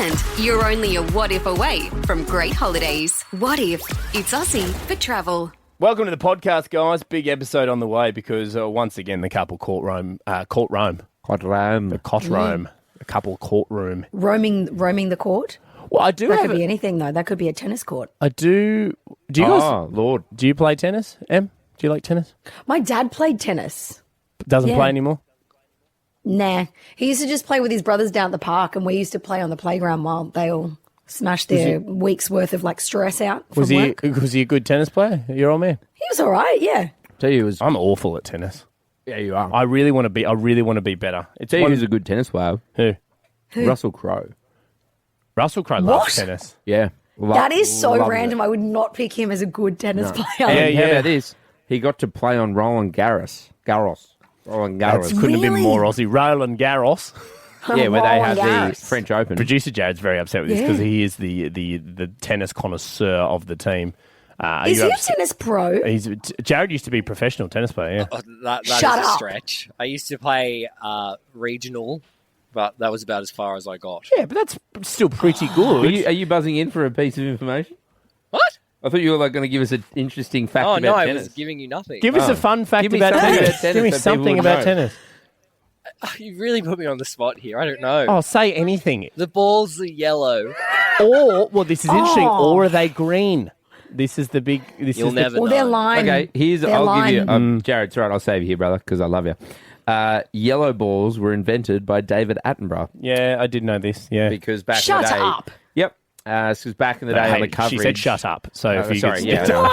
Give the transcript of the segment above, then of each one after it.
And you're only a what if away from great holidays. What if it's Aussie for travel? Welcome to the podcast, guys. Big episode on the way because once again the couple courtroom. The couple courtroom. Roaming the court? Well, I do That have could be anything, though. That could be a tennis court. I do. Do you guys? Oh, Lord. Do you play tennis, Em? Do you like tennis? My dad played tennis. Doesn't Yeah. play anymore? Nah. He used to just play with his brothers down at the park, and we used to play on the playground while they all smashed their week's worth of stress out from work. Was he a good tennis player, your old man? He was all right, yeah. Tell you, I'm awful at tennis. yeah, you are. I really want to be better. It's Tell you one who's a good tennis player? who? Russell Crowe. Russell Crowe loves tennis. Yeah. That is so loves random. it. I would not pick him as a good tennis player. And Yeah. how about this? He got to play on Roland Garros. Roland Garros. Couldn't have been Really? more Aussie. Roland Garros. Yeah, where they Roland have Garros. the French Open. Producer Jared's very upset with this Yeah. because he is the tennis connoisseur of the team. Is he a tennis pro? Jared used to be a professional tennis player. Yeah. Oh, that Shut is a up. stretch. I used to play regional, but that was about as far as I got. Yeah, but that's still pretty good. Are you buzzing in for a piece of information? What? I thought you were going to give us an interesting fact Oh, about no, I tennis. was giving you nothing. Give us a fun fact Give me about something tennis. about tennis Give me that something people about know. tennis. You really put me on the spot here. I don't know. Oh, say anything. The balls are yellow. Or, well, this is interesting. Oh. Or are they green? This is the big. You'll is never Or know. their line. Okay, their I'll line. give you. Jared, it's all right. I'll save you here, brother, because I love you. Yellow balls were invented by David Attenborough Yeah, I did know this. Yeah. because back Shut in the day. up. Yep. This was back in the day on the coverage. She said, "Shut up." So if you sorry, could- yeah. no.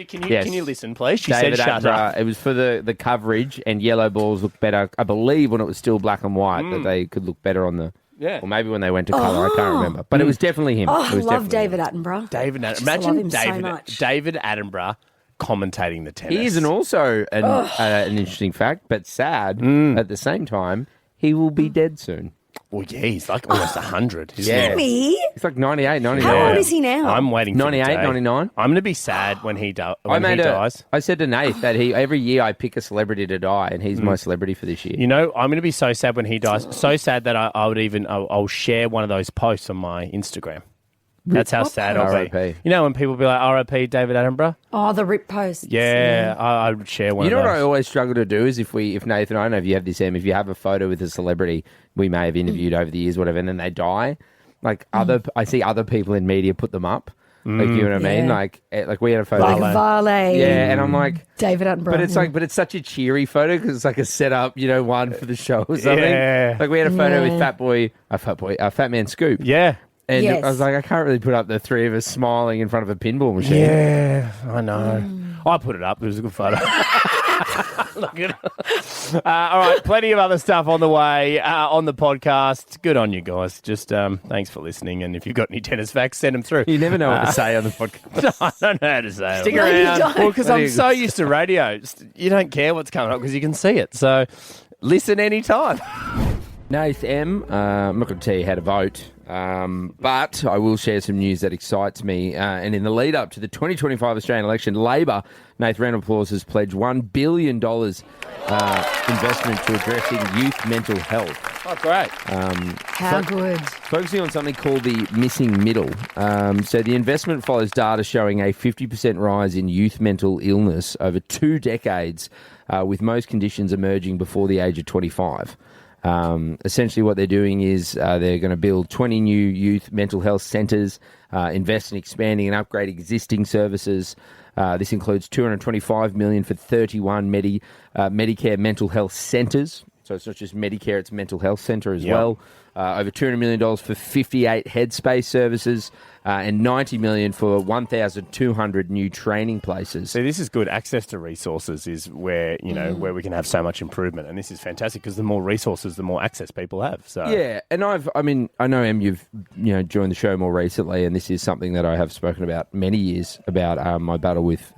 Can Yes. you listen, please? She David said, "Shut Attenborough. up." It was for the coverage, and yellow balls looked better. I believe when it was still black and white that they could look better on the. Yeah. Or maybe when they went to colour, I can't remember. But it was definitely him. Oh, It I was love definitely David him. Attenborough. David Attenborough. Just Imagine love him so David much. David Attenborough commentating the tennis. He is also an interesting fact, but sad at the same time. He will be dead soon. Well, yeah, he's like almost 100. Isn't Yeah. Me? He's like 98, 99. How old is he now? I'm waiting for 98, the day. 99? I'm going to be sad when he dies. I said to Nate that every year I pick a celebrity to die, and he's my celebrity for this year. You know, I'm going to be so sad when he dies. So sad that I'll share one of those posts on my Instagram. That's how sad I'll be. R.I.P.. You know, when people be like, "R.I.P. David Attenborough." Oh, the rip posts. Yeah, I would share one. You know of what those. I always struggle to do is if Nathan, I don't know if you have this, Em, if you have a photo with a celebrity we may have interviewed over the years, whatever, and then they die, I see other people in media put them up. Like, you know what I mean? Yeah. Like we had a photo. Like Varley. Yeah, and I'm like, David Attenborough. but it's such a cheery photo because it's like a setup, one for the show or something. Yeah. Like we had a photo with Fat Man Scoop. Yeah. And Yes. I was like, I can't really put up the three of us smiling in front of a pinball machine. Yeah, I know. I put it up. It was a good photo. Look at it. All right, plenty of other stuff on the way on the podcast. Good on you guys. Just thanks for listening. And if you've got any tennis facts, send them through. You never know what to say on the podcast. No, I don't know how to say Stick it. No, you around. don't. Well, because I'm so used to radio. You don't care what's coming up because you can see it. So listen anytime. Nath M, I'm not going to tell you how to vote, but I will share some news that excites me. And in the lead up to the 2025 Australian election, Labor, Nath, round of applause, has pledged $1 billion investment to addressing youth mental health. Oh, great. How good. Focusing on something called the missing middle. So the investment follows data showing a 50% rise in youth mental illness over 2 decades, with most conditions emerging before the age of 25. Essentially what they're doing is they're going to build 20 new youth mental health centres, invest in expanding and upgrade existing services. This includes $225 million for 31 Medicare mental health centres. So it's not just Medicare, it's mental health centre as well. Over $200 million for 58 headspace services, and $90 million for 1,200 new training places. See, this is good. Access to resources is where, where we can have so much improvement. And this is fantastic because the more resources, the more access people have. So Yeah, and I know, Em, you've joined the show more recently, and this is something that I have spoken about many years about my battle with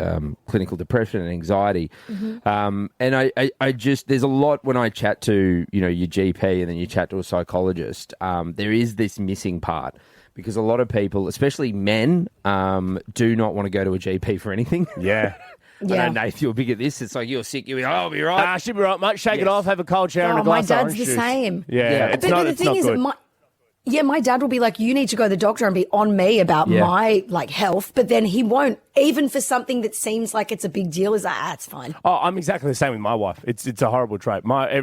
clinical depression and anxiety. And I just there's a lot when I chat to your GP and then you chat to a psychologist. There is this missing part. Because a lot of people, especially men, do not want to go to a GP for anything. Yeah. Yeah. I know, Nath, you're big at this. It's like, you're sick. You're like, oh, I'll be right. She'll be right, mate. Shake it Yes. off, have a cold shower and a Oh, my glass of dad's orange the juice. same. Yeah, it's But not, the it's thing not is, good. my dad will be like, you need to go to the doctor and be on me about my health, but then he won't, even for something that seems like it's a big deal. Is like, it's fine. Oh, I'm exactly the same with my wife. It's a horrible trait.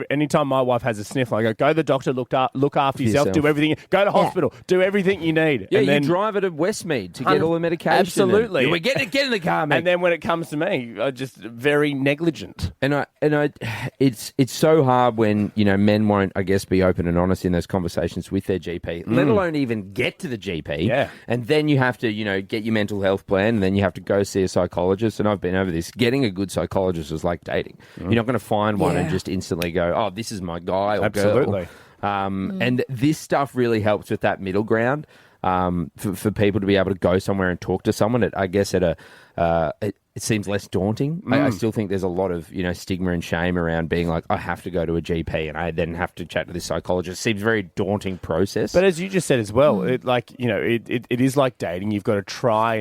Anytime my wife has a sniffle, I go to the doctor, look after yourself, do everything, go to hospital, do everything you need. Yeah, and then, you drive her to Westmead to get all the medication. Absolutely. And, get in the car, mate. And then when it comes to me, I'm just very negligent. It's so hard when, men won't, I guess, be open and honest in those conversations with their GP, let alone even get to the GP. Yeah. And then you have to, get your mental health plan, and then you have to go see a psychologist. And I've been over this. Getting a good psychologist is like dating. You're not going to find one and just instantly go, oh, this is my guy or Absolutely. girl. And this stuff really helps with that middle ground. For people to be able to go somewhere and talk to someone, it seems less daunting. I still think there's a lot of stigma and shame around being like, I have to go to a GP and I then have to chat to this psychologist. It seems a very daunting process. But as you just said as well, it is like dating. You've got to try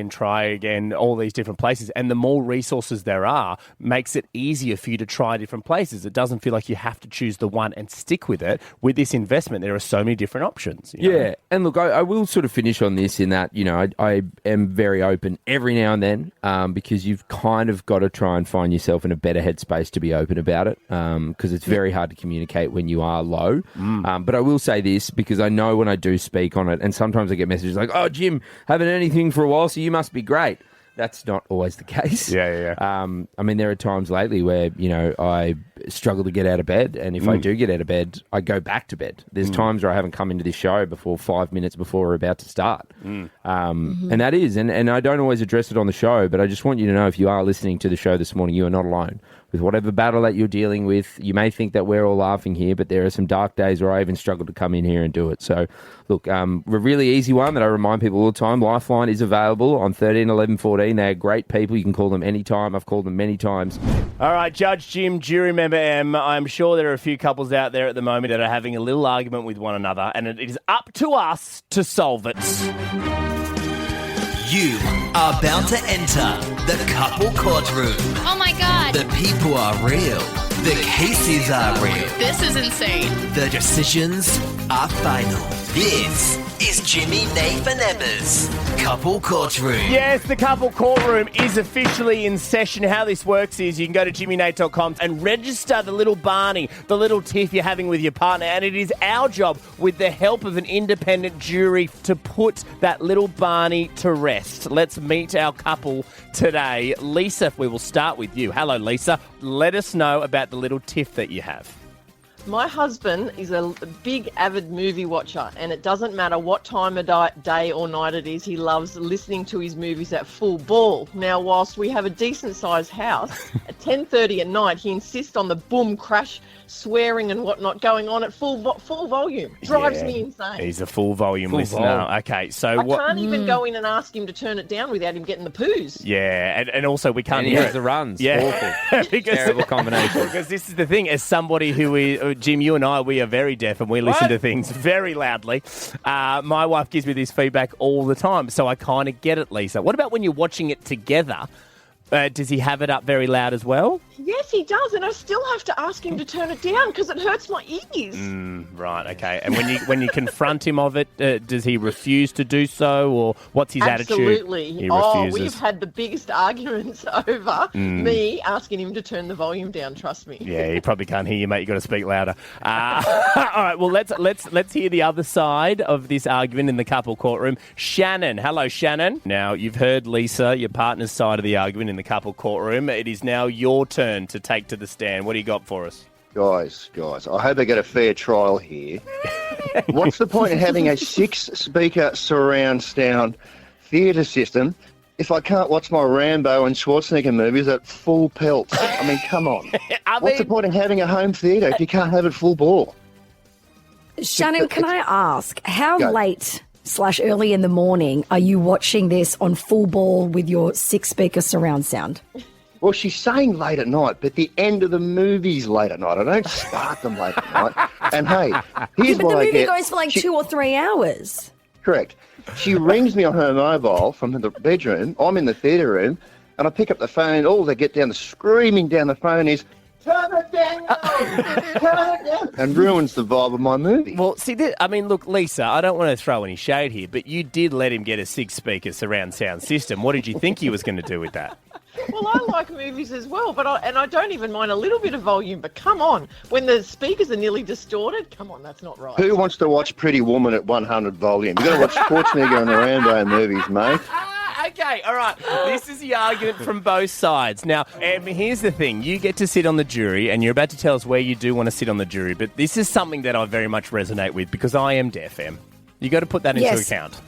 again, all these different places, and the more resources there are, makes it easier for you to try different places. It doesn't feel like you have to choose the one and stick with it. With this investment, there are so many different options. Yeah, and look, I will sort of finish on this in that I am very open every now and then because you've kind of got to try and find yourself in a better headspace to be open about it because it's very hard to communicate when you are low. But I will say this because I know when I do speak on it, and sometimes I get messages like, oh, Jim, haven't heard anything for a while, so you must be great. That's not always the case. Yeah. I mean, there are times lately where, I struggle to get out of bed. And if I do get out of bed, I go back to bed. There's times where I haven't come into this show before 5 minutes before we're about to start. And that is, and I don't always address it on the show, but I just want you to know if you are listening to the show this morning, you are not alone. With whatever battle that you're dealing with, you may think that we're all laughing here, but there are some dark days where I even struggle to come in here and do it. So, look, a really easy one that I remind people all the time, Lifeline is available on 13 11 14. They are great people. You can call them anytime. I've called them many times. All right, Judge Jim, jury member M, I'm sure there are a few couples out there at the moment that are having a little argument with one another, and it is up to us to solve it. You are about to enter the couple courtroom. Oh my God. The people are real. The cases are real. This is insane. The decisions are final. This is Jimmy Nath and Emma's Couple Courtroom. Yes, the couple courtroom is officially in session. How this works is you can go to jimmynath.com and register the little Barney, the little tiff you're having with your partner, and it is our job, with the help of an independent jury, to put that little Barney to rest. Let's meet our couple today. Lisa, we will start with you. Hello, Lisa. Let us know about the little tiff that you have. My husband is a big avid movie watcher, and it doesn't matter what time of day or night it is, he loves listening to his movies at full ball. Now, whilst we have a decent-sized house, at 10:30 at night, he insists on the boom, crash, swearing and whatnot going on at full volume. Drives me insane. He's a full volume Full listener. volume. Okay, so I can't even go in and ask him to turn it down without him getting the poos. Yeah, and also we can't And he hear has it. the runs. Yeah, Awful. because, Terrible combination. Because this is the thing, as somebody who is, Jim, you and I, we are very deaf and we listen to things very loudly. My wife gives me this feedback all the time, so I kind of get it, Lisa. What about when you're watching it together? Does he have it up very loud as well? Yes, he does, and I still have to ask him to turn it down because it hurts my ears. Right, okay. And when you confront him of it, does he refuse to do so, or what's his attitude? Absolutely. He Oh, refuses. we've had the biggest arguments over me asking him to turn the volume down, trust me. Yeah, he probably can't hear you, mate. You've got to speak louder. All right, well, let's hear the other side of this argument in the couple courtroom. Shannon. Hello, Shannon. Now, you've heard Lisa, your partner's side of the argument in the couple courtroom. It is now your turn to take to the stand. What do you got for us? Guys, I hope I get a fair trial here. What's the point of having a 6-speaker surround sound theatre system if I can't watch my Rambo and Schwarzenegger movies at full pelt? I mean, come on. What's the point of having a home theatre if you can't have it full ball? Shannon, can I ask, how Go. late/early in the morning are you watching this on full ball with your 6-speaker surround sound? Well, she's saying late at night, but the end of the movie's late at night. I don't start them late at night. And hey, here's But what the I movie get. goes for like 2 or 3 hours. Correct. She rings me on her mobile from the bedroom. I'm in the theatre room. And I pick up the phone, all they get down screaming down the phone is, turn it down! Turn it down! And ruins the vibe of my movie. Well, see, look, Lisa, I don't want to throw any shade here, but you did let him get a 6-speaker surround sound system. What did you think he was going to do with that? Well, I like movies as well, but I don't even mind a little bit of volume. But come on, when the speakers are nearly distorted, come on, that's not right. Who wants to watch Pretty Woman at 100 volume? You've got to watch Schwarzenegger and Rambo movies, mate. Okay, all right. This is the argument from both sides. Now, here's the thing. You get to sit on the jury, and you're about to tell us where you do want to sit on the jury, but this is something that I very much resonate with because I am deaf, Em. You got to put that into account.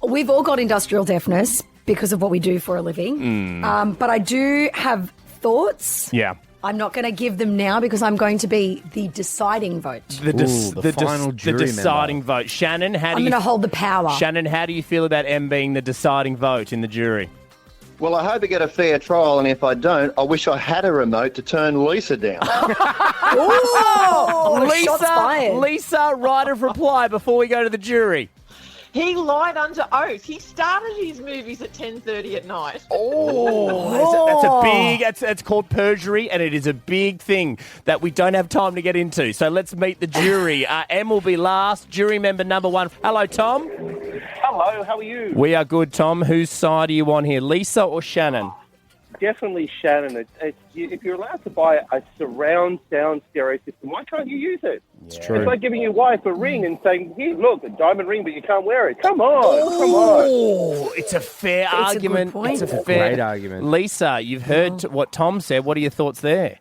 We've all got industrial deafness because of what we do for a living. But I do have thoughts. Yeah. I'm not going to give them now because I'm going to be the deciding vote. The final jury deciding vote. Shannon, I'm going to hold the power. Shannon, how do you feel about Em being the deciding vote in the jury? Well, I hope I get a fair trial, and if I don't, I wish I had a remote to turn Lisa down. Shots fired. Lisa, right of reply before we go to the jury. He lied under oath. He started his movies at 10:30 at night. That's a big. That's called perjury, and it is a big thing that we don't have time to get into. So let's meet the jury. Em will be last. Jury member number 1. Hello, Tom. Hello, how are you? We are good, Tom. Whose side are you on here, Lisa or Shannon? Definitely Shannon. If you're allowed to buy a surround sound stereo system, why can't you use it? It's true. It's like giving your wife a ring and saying, here, look, a diamond ring, but you can't wear it. Come on, come on. It's a fair argument. It's a great argument. Lisa, you've heard what Tom said. What are your thoughts there?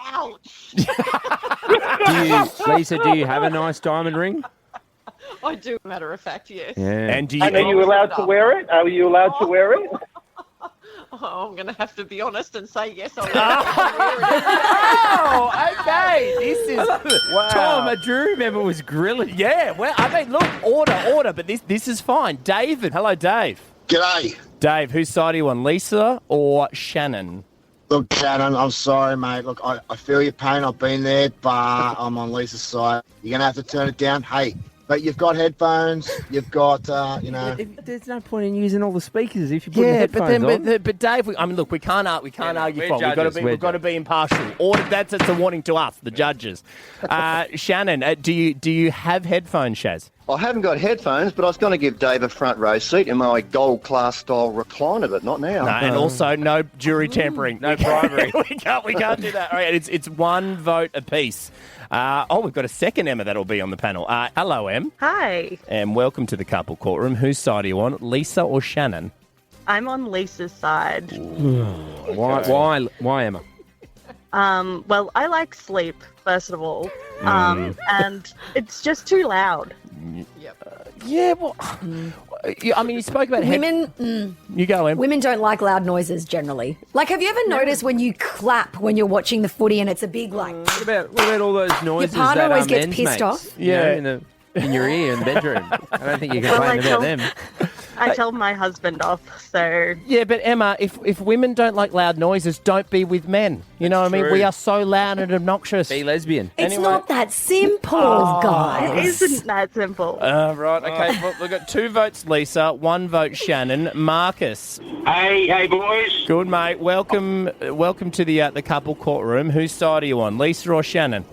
Ouch. Lisa, do you have a nice diamond ring? I do, matter of fact, yes. Yeah. And are you allowed to wear it? Are you allowed to wear it? Oh, I'm going to have to be honest and say yes. Oh, okay. This is wow. Tom, a jury member was grilling. Yeah, well, I mean, look, order, but this is fine. David, hello, Dave. G'day. Dave, whose side are you on, Lisa or Shannon? Look, Shannon, I'm sorry, mate. Look, I feel your pain. I've been there, but I'm on Lisa's side. You're going to have to turn it down. Hey, but you've got headphones. You've got, There's no point in using all the speakers if you put the headphones on. But Dave, look, we can't argue for it. We've got to be impartial. Or that's a warning to us, the judges. Shannon, do you have headphones, Shaz? I haven't got headphones, but I was going to give Dave a front row seat in my gold class style recliner, but not now. No, and also no jury tampering, no bribery. we can't do that. All right, it's one vote apiece. We've got a second Emma that'll be on the panel. Hello, Em. Hi. And welcome to the couple courtroom. Whose side are you on, Lisa or Shannon? I'm on Lisa's side. Why, Emma? Well, I like sleep, first of all. And it's just too loud. Yeah, well, I mean, you spoke about women. You go, Em. Women don't like loud noises generally. Like, have you ever noticed when you clap when you're watching the footy and it's a big like? What about all those noises Your partner that always gets men's pissed makes, off. Yeah, in your ear in the bedroom. I don't think you can complain about them. I tell my husband off, so... Yeah, but Emma, if women don't like loud noises, don't be with men. You know what I mean? We are so loud and obnoxious. Be lesbian. It's not that simple, guys. It isn't that simple. Right, okay. Well, we've got 2 votes, Lisa. 1 vote, Shannon. Marcus. Hey, boys. Good, mate. Welcome to the couple courtroom. Whose side are you on, Lisa or Shannon?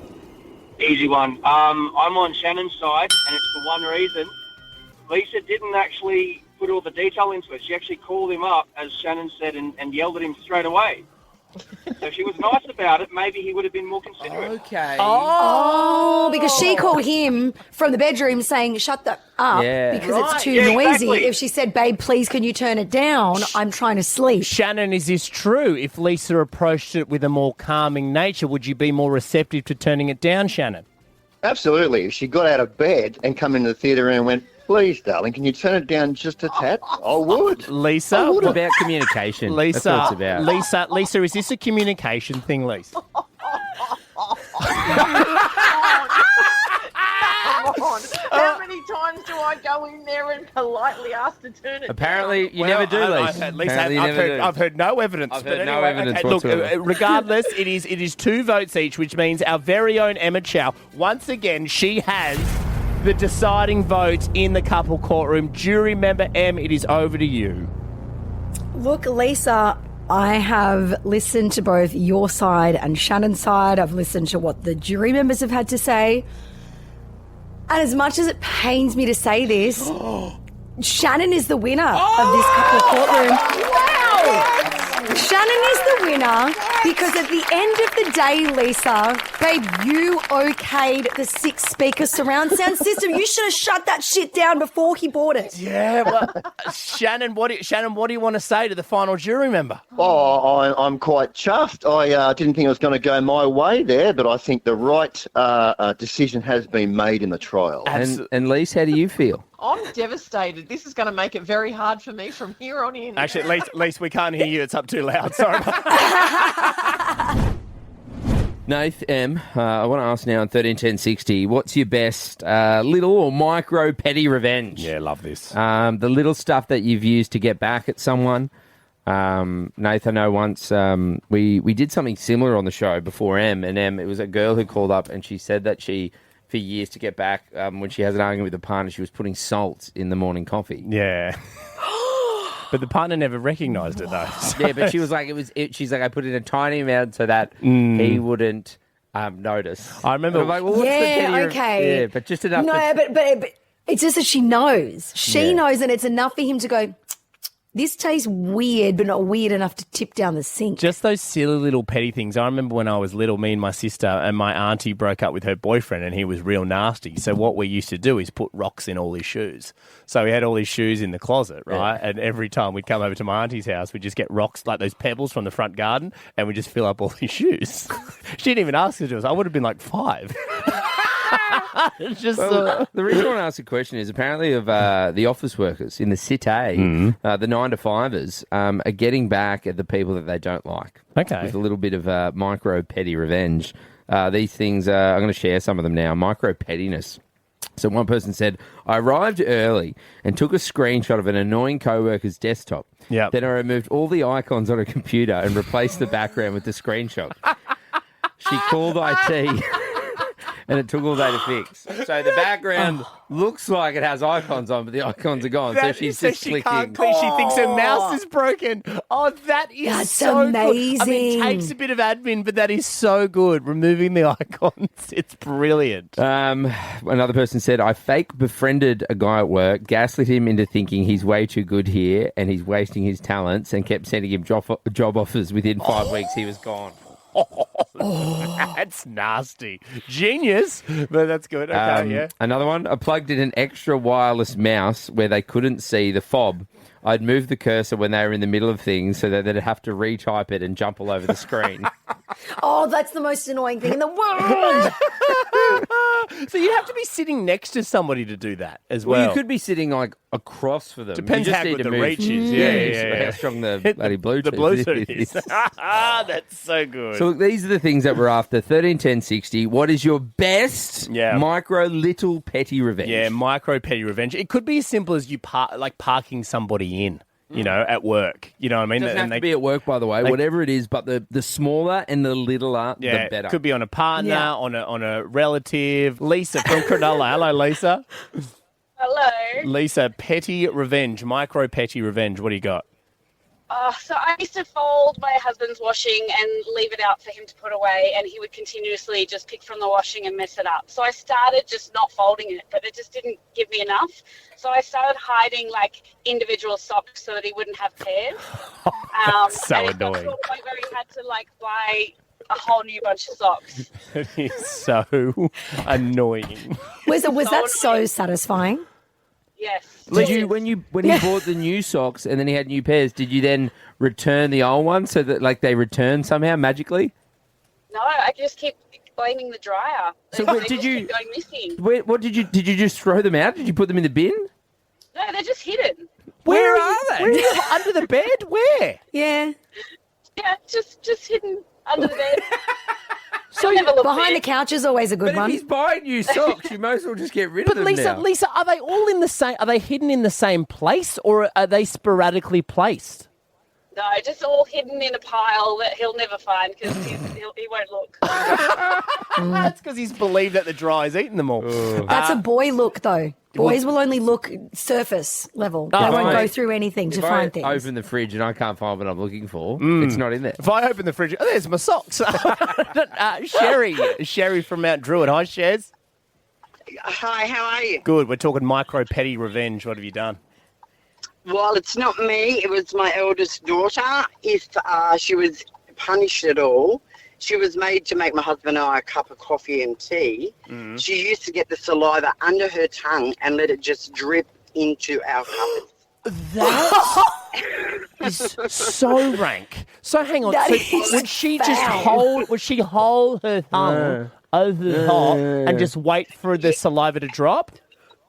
Easy one. I'm on Shannon's side, and it's for one reason. Lisa didn't actually put all the detail into it. She actually called him up, as Shannon said, and yelled at him straight away. So if she was nice about it, maybe he would have been more considerate. Okay. Oh, because she called him from the bedroom saying, shut the up, because it's too noisy. Exactly. If she said, babe, please, can you turn it down? I'm trying to sleep. Shannon, is this true? If Lisa approached it with a more calming nature, would you be more receptive to turning it down, Shannon? Absolutely. If she got out of bed and come into the theatre and went, please, darling, can you turn it down just a tad? I would. Lisa? What about communication? Lisa, That's what it's about. Lisa, is this a communication thing, Lisa? Come on. How many times do I go in there and politely ask to turn it Apparently, down? you never do, Lisa. I've heard no evidence. I've heard no evidence Look, whatsoever. regardless, it is 2 votes each, which means our very own Emma Chow, once again, she has the deciding vote in the couple courtroom. Jury member M, it is over to you. Look, Lisa, I have listened to both your side and Shannon's side. I've listened to what the jury members have had to say. And as much as it pains me to say this, Shannon is the winner of this couple courtroom. Wow! Shannon is the winner because at the end of the day, Lisa, babe, you okayed the 6-speaker surround sound system. You should have shut that shit down before he bought it. Yeah, well, Shannon, what do you want to say to the final jury member? Oh, I'm quite chuffed. I didn't think it was going to go my way there, but I think the right decision has been made in the trial. And Lise, how do you feel? I'm devastated. This is going to make it very hard for me from here on in. Actually, at least we can't hear you. It's up too loud. Sorry about that. Nath M, I want to ask now on 131060, what's your best little or micro petty revenge? Yeah, love this. The little stuff that you've used to get back at someone. Nath, I know once we did something similar on the show before M, and M, it was a girl who called up and she said that she, for years to get back, when she has an argument with a partner, she was putting salt in the morning coffee. Yeah. But the partner never recognised it, though. Yeah, but she was like, she's like, I put in a tiny amount so that he wouldn't notice. I remember. I'm like, well, what's the petty okay. Yeah, but just enough. No, but it's just that she knows. She knows, and it's enough for him to go, this tastes weird, but not weird enough to tip down the sink. Just those silly little petty things. I remember when I was little, me and my sister and my auntie broke up with her boyfriend and he was real nasty. So what we used to do is put rocks in all his shoes. So we had all his shoes in the closet, right? Yeah. And every time we'd come over to my auntie's house, we'd just get rocks, like those pebbles from the front garden, and we'd just fill up all his shoes. She didn't even ask us to do it. I would have been like 5. The reason I want to ask the question is apparently of the office workers in the city, the 9-to-5ers, are getting back at the people that they don't like. Okay. With a little bit of micro petty revenge. These things, I'm going to share some of them now. Micro pettiness. So one person said, I arrived early and took a screenshot of an annoying coworker's desktop. Yep. Then I removed all the icons on a computer and replaced the background with the screenshot. She called IT. And it took all day to fix. So the background looks like it has icons on, but the icons are gone. So she's just clicking. Can't click. She thinks her mouse is broken. Oh, that's so amazing. Good. I mean, it takes a bit of admin, but that is so good. Removing the icons, it's brilliant. Another person said, I fake befriended a guy at work, gaslit him into thinking he's way too good here and he's wasting his talents, and kept sending him job offers. Within 5 weeks, he was gone. That's nasty. Genius, but that's good. Okay, yeah. Another one, I plugged in an extra wireless mouse where they couldn't see the fob. I'd move the cursor when they were in the middle of things so that they'd have to retype it and jump all over the screen. Oh, that's the most annoying thing in the world. So you'd have to be sitting next to somebody to do that as well. You could be sitting like across for them. Depends how good the reach is. Yeah. How strong the bloody Bluetooth, the Bluetooth is. That's so good. So look, these are the things that we're after. 131060. What is your best micro little petty revenge? Yeah, micro petty revenge. It could be as simple as you parking somebody in. You know, at work. You know what I mean? It doesn't have to be at work, by the way, whatever it is, but the smaller and the littler, the better. It could be on a partner, on a relative. Lisa from Cronulla. Hello, Lisa. Hello. Lisa, petty revenge, micro petty revenge. What do you got? So I used to fold my husband's washing and leave it out for him to put away, and he would continuously just pick from the washing and mess it up. So I started just not folding it, but it just didn't give me enough. So I started hiding like individual socks so that he wouldn't have pairs. So and annoying. It got to a point where he had to like buy a whole new bunch of socks. It is so annoying. Was that so satisfying? Yes. Did you when he bought the new socks and then he had new pairs, did you then return the old ones so that like they return somehow magically? No, I just keep blaming the dryer. So they just keep going missing. What did you just throw them out? Did you put them in the bin? No, they're just hidden. Where are they? Where are you? Under the bed? Where? Yeah. Yeah, just hidden under the bed. So behind the couch is always a good one. But if he's buying new socks, you might as well just get rid of them now. Lisa, are they all in the same? Are they hidden in the same place, or are they sporadically placed? No, just all hidden in a pile that he'll never find because he won't look. That's because he's believed that the dryer's eaten them all. That's a boy look, though. Boys will only look surface level. They won't go through anything to find things. Open the fridge and I can't find what I'm looking for. It's not in there. If I open the fridge, oh, there's my socks. Sherry from Mount Druitt. Hi, Shez. Hi, how are you? Good. We're talking micro petty revenge. What have you done? Well, it's not me. It was my eldest daughter. If she was punished at all, she was made to make my husband and I a cup of coffee and tea. She used to get the saliva under her tongue and let it just drip into our cupboards. That is so rank. So hang on. Would she hold her thumb over the top and just wait for the saliva to drop?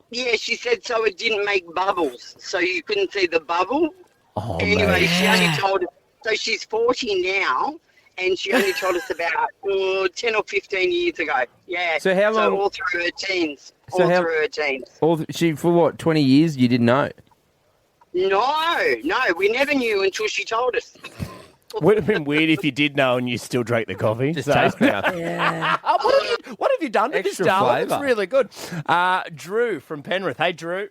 Yeah, she said so it didn't make bubbles, so you couldn't see the bubble. Oh, anyway, man. she only told us, so she's 40 now, and she only told us about 10 or 15 years ago. Yeah, So how long- all through her teens. So how- Through her teens. For what, 20 years you didn't know? No, we never knew until she told us. Would have been weird if you did know and you still drank the coffee. Just taste better. Yeah. What have you done to this, Extra darling? It's flavour. really good. Drew from Penrith. Hey, Drew.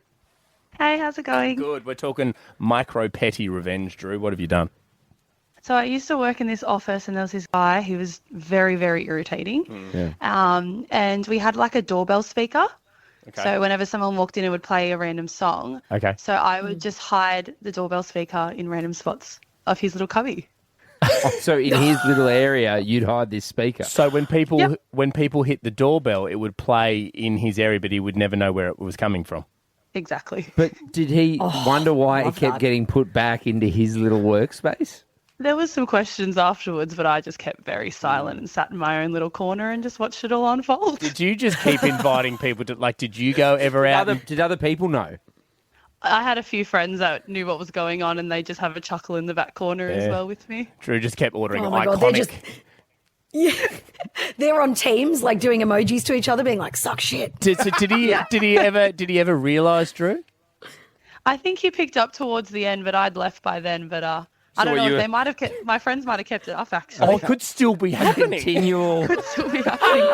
Hey, how's it going? Good. We're talking micro petty revenge, Drew. What have you done? So I used to work in this office and there was this guy who was very, very irritating. And we had like a doorbell speaker. Okay. So whenever someone walked in, it would play a random song. Okay. So I would just hide the doorbell speaker in random spots of his little cubby. So in his little area, you'd hide this speaker. So when people hit the doorbell, it would play in his area, but he would never know where it was coming from. Exactly. But did he wonder why it love kept that. getting put back into his little workspace? There was some questions afterwards, but I just kept very silent and sat in my own little corner and just watched it all unfold. Did you just keep inviting people to, like, did you go ever out? Did other people know? I had a few friends that knew what was going on and they just have a chuckle in the back corner as Yeah. well with me. Drew just kept ordering Oh my God, they're iconic. just- Yeah. They're on teams, like doing emojis to each other, being like, suck shit. Did he ever realise, Drew? I think he picked up towards the end, but I'd left by then. But I don't know if they might have kept, my friends might have kept it up actually. Oh, it could still be happening. Continual. Could still be happening.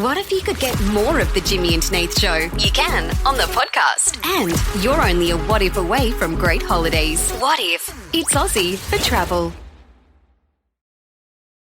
What if you could get more of the Jimmy and Nath Show? You can on the podcast. And you're only a what if away from great holidays. What if it's Aussie for travel?